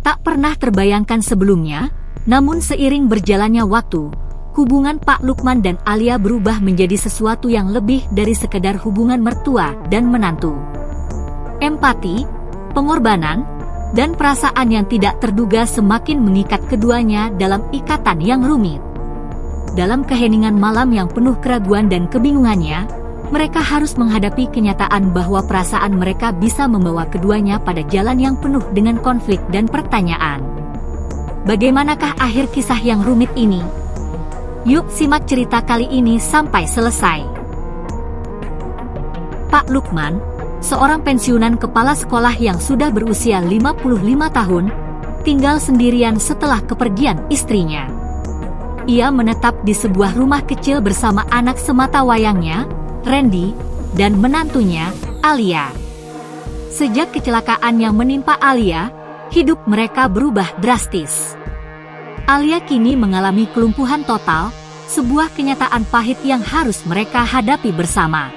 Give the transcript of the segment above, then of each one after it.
Tak pernah terbayangkan sebelumnya, namun seiring berjalannya waktu, hubungan Pak Lukman dan Alia berubah menjadi sesuatu yang lebih dari sekedar hubungan mertua dan menantu. Empati, pengorbanan, dan perasaan yang tidak terduga semakin mengikat keduanya dalam ikatan yang rumit. Dalam keheningan malam yang penuh keraguan dan kebingungannya, mereka harus menghadapi kenyataan bahwa perasaan mereka bisa membawa keduanya pada jalan yang penuh dengan konflik dan pertanyaan. Bagaimanakah akhir kisah yang rumit ini? Yuk simak cerita kali ini sampai selesai. Pak Lukman, seorang pensiunan kepala sekolah yang sudah berusia 55 tahun, tinggal sendirian setelah kepergian istrinya. Ia menetap di sebuah rumah kecil bersama anak sematawayangnya, Randy, dan menantunya, Alia. Sejak kecelakaan yang menimpa Alia, hidup mereka berubah drastis. Alia kini mengalami kelumpuhan total, sebuah kenyataan pahit yang harus mereka hadapi bersama.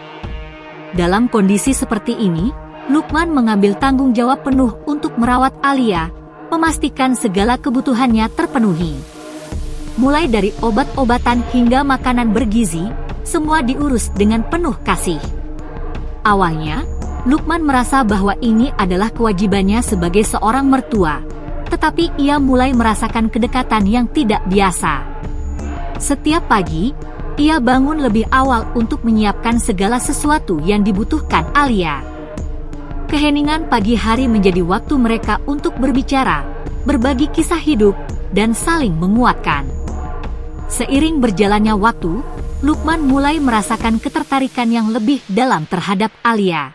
Dalam kondisi seperti ini, Lukman mengambil tanggung jawab penuh untuk merawat Alia, memastikan segala kebutuhannya terpenuhi. Mulai dari obat-obatan hingga makanan bergizi, semua diurus dengan penuh kasih. Awalnya, Lukman merasa bahwa ini adalah kewajibannya sebagai seorang mertua, tetapi ia mulai merasakan kedekatan yang tidak biasa. Setiap pagi, ia bangun lebih awal untuk menyiapkan segala sesuatu yang dibutuhkan Alia. Keheningan pagi hari menjadi waktu mereka untuk berbicara, berbagi kisah hidup, dan saling menguatkan. Seiring berjalannya waktu, Lukman mulai merasakan ketertarikan yang lebih dalam terhadap Alia.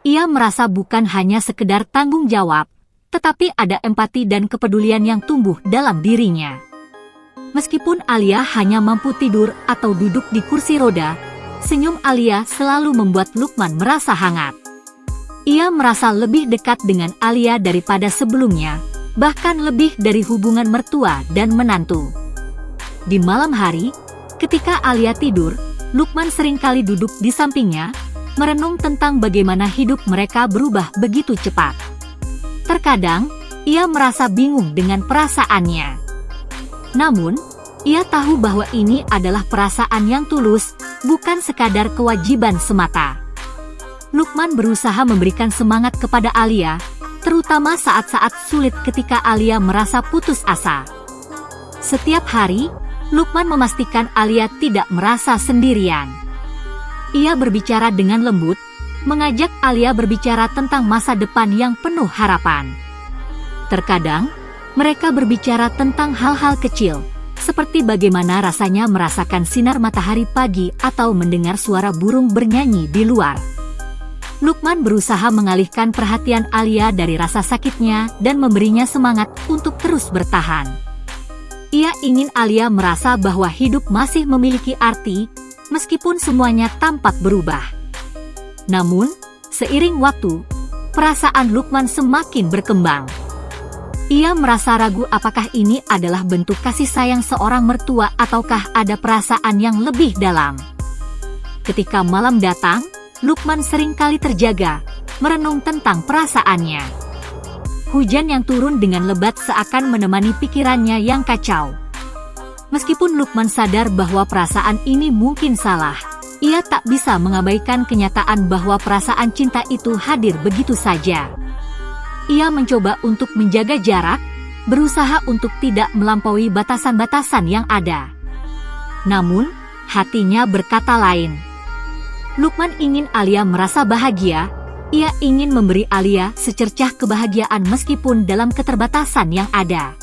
Ia merasa bukan hanya sekedar tanggung jawab, tetapi ada empati dan kepedulian yang tumbuh dalam dirinya. Meskipun Alia hanya mampu tidur atau duduk di kursi roda, senyum Alia selalu membuat Lukman merasa hangat. Ia merasa lebih dekat dengan Alia daripada sebelumnya, bahkan lebih dari hubungan mertua dan menantu. Di malam hari, ketika Alia tidur, Lukman seringkali duduk di sampingnya, merenung tentang bagaimana hidup mereka berubah begitu cepat. Terkadang, ia merasa bingung dengan perasaannya. Namun, ia tahu bahwa ini adalah perasaan yang tulus, bukan sekadar kewajiban semata. Lukman berusaha memberikan semangat kepada Alia, terutama saat-saat sulit ketika Alia merasa putus asa. Setiap hari, Lukman memastikan Alia tidak merasa sendirian. Ia berbicara dengan lembut, mengajak Alia berbicara tentang masa depan yang penuh harapan. Terkadang, mereka berbicara tentang hal-hal kecil, seperti bagaimana rasanya merasakan sinar matahari pagi atau mendengar suara burung bernyanyi di luar. Lukman berusaha mengalihkan perhatian Alia dari rasa sakitnya dan memberinya semangat untuk terus bertahan. Ia ingin Alia merasa bahwa hidup masih memiliki arti, meskipun semuanya tampak berubah. Namun, seiring waktu, perasaan Lukman semakin berkembang. Ia merasa ragu apakah ini adalah bentuk kasih sayang seorang mertua ataukah ada perasaan yang lebih dalam. Ketika malam datang, Lukman seringkali terjaga, merenung tentang perasaannya. Hujan yang turun dengan lebat seakan menemani pikirannya yang kacau. Meskipun Lukman sadar bahwa perasaan ini mungkin salah, ia tak bisa mengabaikan kenyataan bahwa perasaan cinta itu hadir begitu saja. Ia mencoba untuk menjaga jarak, berusaha untuk tidak melampaui batasan-batasan yang ada. Namun, hatinya berkata lain. Lukman ingin Alia merasa bahagia. Ia ingin memberi Alia secercah kebahagiaan meskipun dalam keterbatasan yang ada.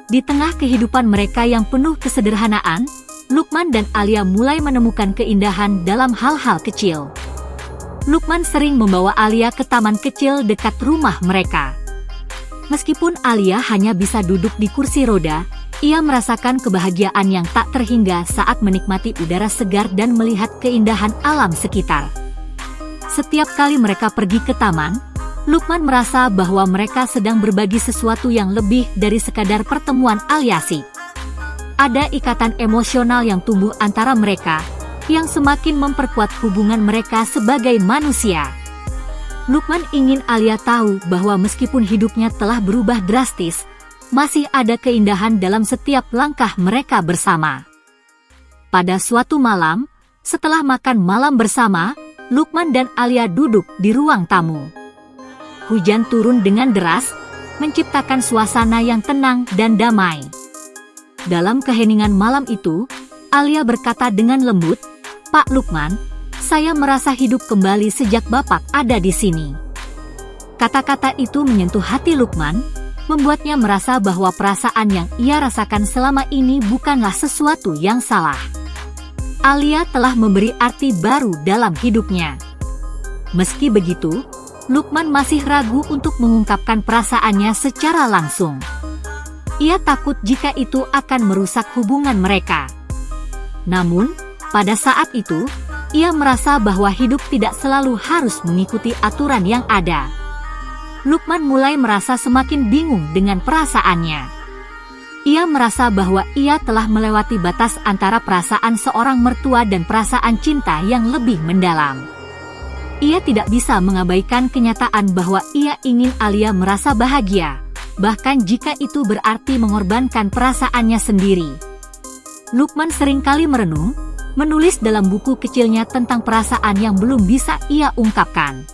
Di tengah kehidupan mereka yang penuh kesederhanaan, Lukman dan Alia mulai menemukan keindahan dalam hal-hal kecil. Lukman sering membawa Alia ke taman kecil dekat rumah mereka. Meskipun Alia hanya bisa duduk di kursi roda, ia merasakan kebahagiaan yang tak terhingga saat menikmati udara segar dan melihat keindahan alam sekitar. Setiap kali mereka pergi ke taman, Lukman merasa bahwa mereka sedang berbagi sesuatu yang lebih dari sekadar pertemuan aliasik. Ada ikatan emosional yang tumbuh antara mereka, yang semakin memperkuat hubungan mereka sebagai manusia. Lukman ingin Alia tahu bahwa meskipun hidupnya telah berubah drastis, masih ada keindahan dalam setiap langkah mereka bersama. Pada suatu malam, setelah makan malam bersama, Lukman dan Alia duduk di ruang tamu. Hujan turun dengan deras, menciptakan suasana yang tenang dan damai. Dalam keheningan malam itu, Alia berkata dengan lembut, "Pak Lukman, saya merasa hidup kembali sejak Bapak ada di sini." Kata-kata itu menyentuh hati Lukman, membuatnya merasa bahwa perasaan yang ia rasakan selama ini bukanlah sesuatu yang salah. Alia telah memberi arti baru dalam hidupnya. Meski begitu, Lukman masih ragu untuk mengungkapkan perasaannya secara langsung. Ia takut jika itu akan merusak hubungan mereka. Namun, pada saat itu, ia merasa bahwa hidup tidak selalu harus mengikuti aturan yang ada. Lukman mulai merasa semakin bingung dengan perasaannya. Ia merasa bahwa ia telah melewati batas antara perasaan seorang mertua dan perasaan cinta yang lebih mendalam. Ia tidak bisa mengabaikan kenyataan bahwa ia ingin Alia merasa bahagia, bahkan jika itu berarti mengorbankan perasaannya sendiri. Lukman seringkali merenung, menulis dalam buku kecilnya tentang perasaan yang belum bisa ia ungkapkan.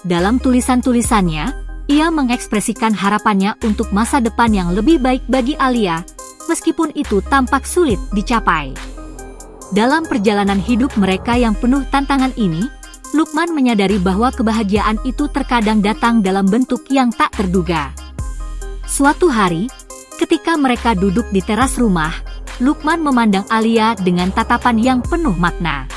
Dalam tulisan-tulisannya, ia mengekspresikan harapannya untuk masa depan yang lebih baik bagi Alia, meskipun itu tampak sulit dicapai. Dalam perjalanan hidup mereka yang penuh tantangan ini, Lukman menyadari bahwa kebahagiaan itu terkadang datang dalam bentuk yang tak terduga. Suatu hari, ketika mereka duduk di teras rumah, Lukman memandang Alia dengan tatapan yang penuh makna.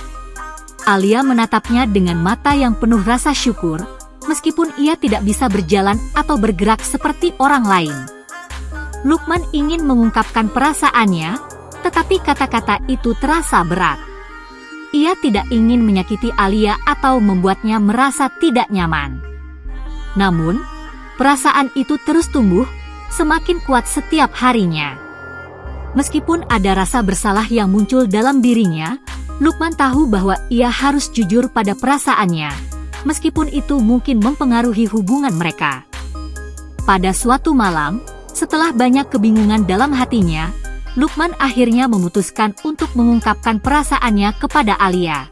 Alia menatapnya dengan mata yang penuh rasa syukur, meskipun ia tidak bisa berjalan atau bergerak seperti orang lain. Lukman ingin mengungkapkan perasaannya, tetapi kata-kata itu terasa berat. Ia tidak ingin menyakiti Alia atau membuatnya merasa tidak nyaman. Namun, perasaan itu terus tumbuh, semakin kuat setiap harinya. Meskipun ada rasa bersalah yang muncul dalam dirinya, Lukman tahu bahwa ia harus jujur pada perasaannya, meskipun itu mungkin mempengaruhi hubungan mereka. Pada suatu malam, setelah banyak kebingungan dalam hatinya, Lukman akhirnya memutuskan untuk mengungkapkan perasaannya kepada Alia.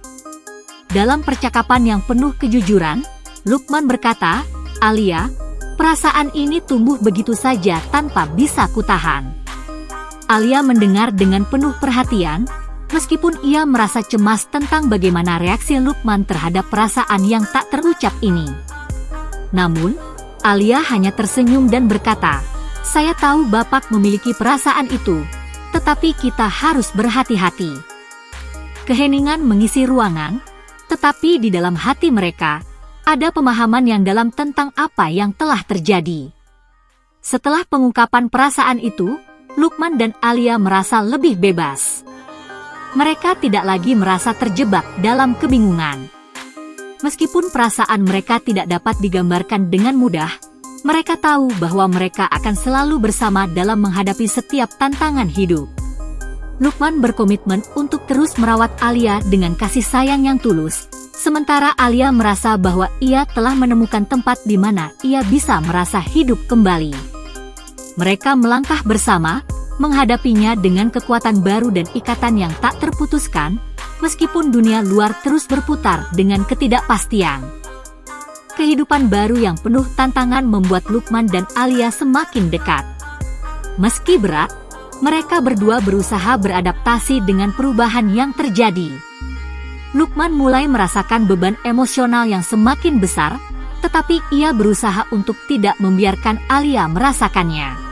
Dalam percakapan yang penuh kejujuran, Lukman berkata, "Alia, perasaan ini tumbuh begitu saja tanpa bisa kutahan." Alia mendengar dengan penuh perhatian, meskipun ia merasa cemas tentang bagaimana reaksi Lukman terhadap perasaan yang tak terucap ini. Namun, Alia hanya tersenyum dan berkata, "Saya tahu Bapak memiliki perasaan itu, tetapi kita harus berhati-hati." Keheningan mengisi ruangan, tetapi di dalam hati mereka, ada pemahaman yang dalam tentang apa yang telah terjadi. Setelah pengungkapan perasaan itu, Lukman dan Alia merasa lebih bebas. Mereka tidak lagi merasa terjebak dalam kebingungan. Meskipun perasaan mereka tidak dapat digambarkan dengan mudah, mereka tahu bahwa mereka akan selalu bersama dalam menghadapi setiap tantangan hidup. Lukman berkomitmen untuk terus merawat Alia dengan kasih sayang yang tulus, sementara Alia merasa bahwa ia telah menemukan tempat di mana ia bisa merasa hidup kembali. Mereka melangkah bersama, menghadapinya dengan kekuatan baru dan ikatan yang tak terputuskan, meskipun dunia luar terus berputar dengan ketidakpastian. Kehidupan baru yang penuh tantangan membuat Lukman dan Alia semakin dekat. Meski berat, mereka berdua berusaha beradaptasi dengan perubahan yang terjadi. Lukman mulai merasakan beban emosional yang semakin besar, tetapi ia berusaha untuk tidak membiarkan Alia merasakannya.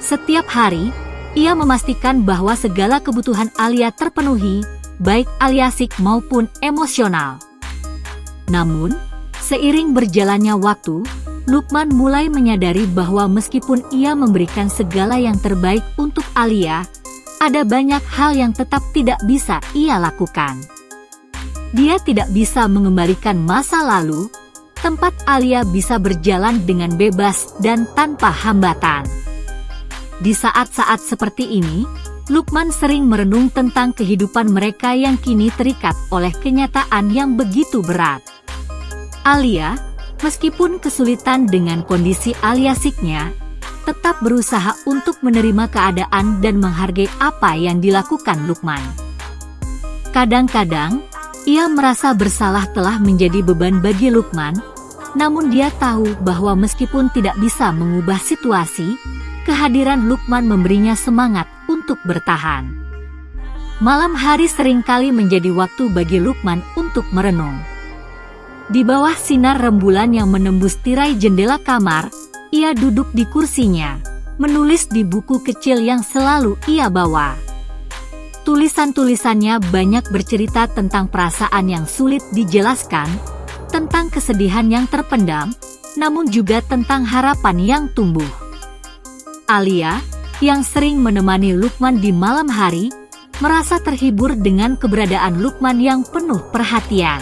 Setiap hari, ia memastikan bahwa segala kebutuhan Alia terpenuhi, baik aliasik maupun emosional. Namun, seiring berjalannya waktu, Lukman mulai menyadari bahwa meskipun ia memberikan segala yang terbaik untuk Alia, ada banyak hal yang tetap tidak bisa ia lakukan. Dia tidak bisa mengembalikan masa lalu, tempat Alia bisa berjalan dengan bebas dan tanpa hambatan. Di saat-saat seperti ini, Lukman sering merenung tentang kehidupan mereka yang kini terikat oleh kenyataan yang begitu berat. Alia, meskipun kesulitan dengan kondisi aliasiknya, tetap berusaha untuk menerima keadaan dan menghargai apa yang dilakukan Lukman. Kadang-kadang, ia merasa bersalah telah menjadi beban bagi Lukman, namun dia tahu bahwa meskipun tidak bisa mengubah situasi, kehadiran Lukman memberinya semangat untuk bertahan. Malam hari seringkali menjadi waktu bagi Lukman untuk merenung. Di bawah sinar rembulan yang menembus tirai jendela kamar, ia duduk di kursinya, menulis di buku kecil yang selalu ia bawa. Tulisan-tulisannya banyak bercerita tentang perasaan yang sulit dijelaskan, tentang kesedihan yang terpendam, namun juga tentang harapan yang tumbuh. Alia, yang sering menemani Lukman di malam hari, merasa terhibur dengan keberadaan Lukman yang penuh perhatian.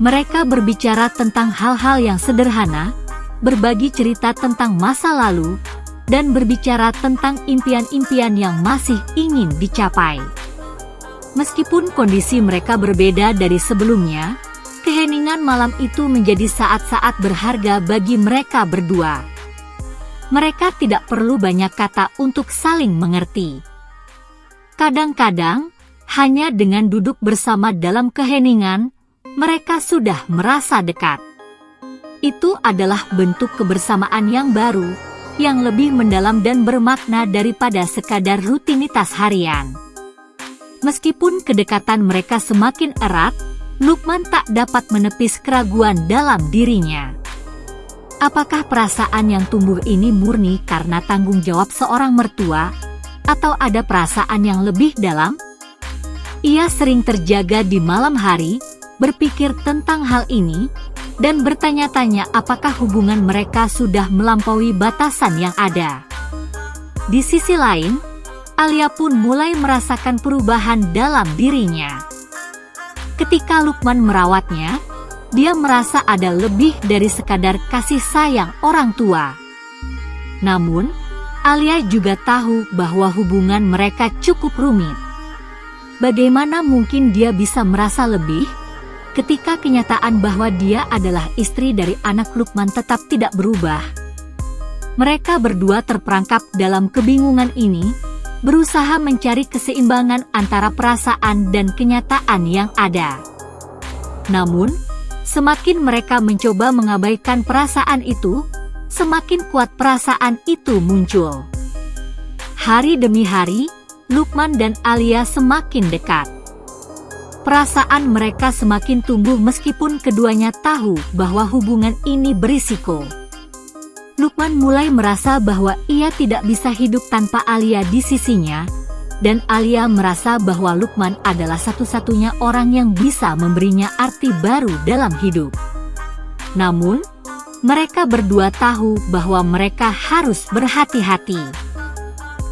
Mereka berbicara tentang hal-hal yang sederhana, berbagi cerita tentang masa lalu, dan berbicara tentang impian-impian yang masih ingin dicapai. Meskipun kondisi mereka berbeda dari sebelumnya, keheningan malam itu menjadi saat-saat berharga bagi mereka berdua. Mereka tidak perlu banyak kata untuk saling mengerti. Kadang-kadang, hanya dengan duduk bersama dalam keheningan, mereka sudah merasa dekat. Itu adalah bentuk kebersamaan yang baru, yang lebih mendalam dan bermakna daripada sekadar rutinitas harian. Meskipun kedekatan mereka semakin erat, Lukman tak dapat menepis keraguan dalam dirinya. Apakah perasaan yang tumbuh ini murni karena tanggung jawab seorang mertua, atau ada perasaan yang lebih dalam? Ia sering terjaga di malam hari, berpikir tentang hal ini, dan bertanya-tanya apakah hubungan mereka sudah melampaui batasan yang ada. Di sisi lain, Alia pun mulai merasakan perubahan dalam dirinya. Ketika Lukman merawatnya, dia merasa ada lebih dari sekadar kasih sayang orang tua. Namun, Alia juga tahu bahwa hubungan mereka cukup rumit. Bagaimana mungkin dia bisa merasa lebih ketika kenyataan bahwa dia adalah istri dari anak Lukman tetap tidak berubah? Mereka berdua terperangkap dalam kebingungan ini, berusaha mencari keseimbangan antara perasaan dan kenyataan yang ada. Namun, semakin mereka mencoba mengabaikan perasaan itu, semakin kuat perasaan itu muncul. Hari demi hari, Lukman dan Alia semakin dekat. Perasaan mereka semakin tumbuh meskipun keduanya tahu bahwa hubungan ini berisiko. Lukman mulai merasa bahwa ia tidak bisa hidup tanpa Alia di sisinya, dan Alia merasa bahwa Lukman adalah satu-satunya orang yang bisa memberinya arti baru dalam hidup. Namun, mereka berdua tahu bahwa mereka harus berhati-hati.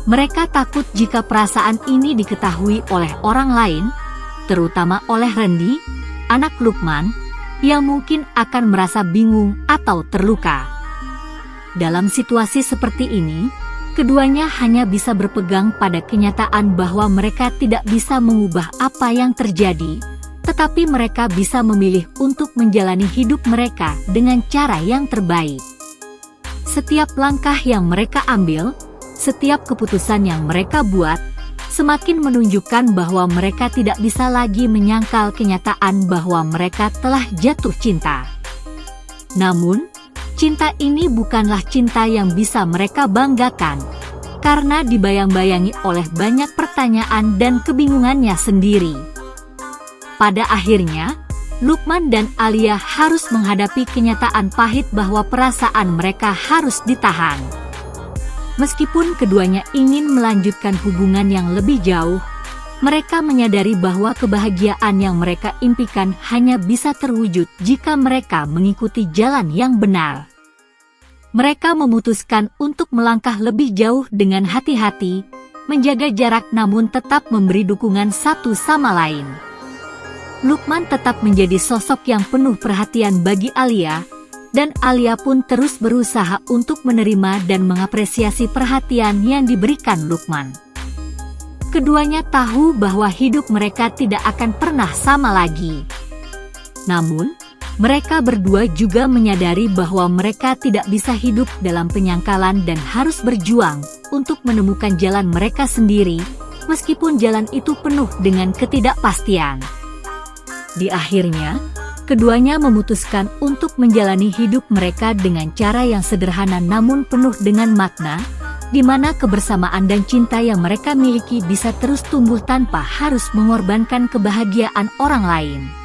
Mereka takut jika perasaan ini diketahui oleh orang lain, terutama oleh Rendy, anak Lukman, yang mungkin akan merasa bingung atau terluka. Dalam situasi seperti ini, keduanya hanya bisa berpegang pada kenyataan bahwa mereka tidak bisa mengubah apa yang terjadi, tetapi mereka bisa memilih untuk menjalani hidup mereka dengan cara yang terbaik. Setiap langkah yang mereka ambil, setiap keputusan yang mereka buat, semakin menunjukkan bahwa mereka tidak bisa lagi menyangkal kenyataan bahwa mereka telah jatuh cinta. Namun, cinta ini bukanlah cinta yang bisa mereka banggakan, karena dibayang-bayangi oleh banyak pertanyaan dan kebingungannya sendiri. Pada akhirnya, Lukman dan Alia harus menghadapi kenyataan pahit bahwa perasaan mereka harus ditahan. Meskipun keduanya ingin melanjutkan hubungan yang lebih jauh, mereka menyadari bahwa kebahagiaan yang mereka impikan hanya bisa terwujud jika mereka mengikuti jalan yang benar. Mereka memutuskan untuk melangkah lebih jauh dengan hati-hati, menjaga jarak namun tetap memberi dukungan satu sama lain. Lukman tetap menjadi sosok yang penuh perhatian bagi Alia, dan Alia pun terus berusaha untuk menerima dan mengapresiasi perhatian yang diberikan Lukman. Keduanya tahu bahwa hidup mereka tidak akan pernah sama lagi. Namun, Mereka berdua juga menyadari bahwa mereka tidak bisa hidup dalam penyangkalan dan harus berjuang untuk menemukan jalan mereka sendiri, meskipun jalan itu penuh dengan ketidakpastian. Di akhirnya, keduanya memutuskan untuk menjalani hidup mereka dengan cara yang sederhana namun penuh dengan makna, di mana kebersamaan dan cinta yang mereka miliki bisa terus tumbuh tanpa harus mengorbankan kebahagiaan orang lain.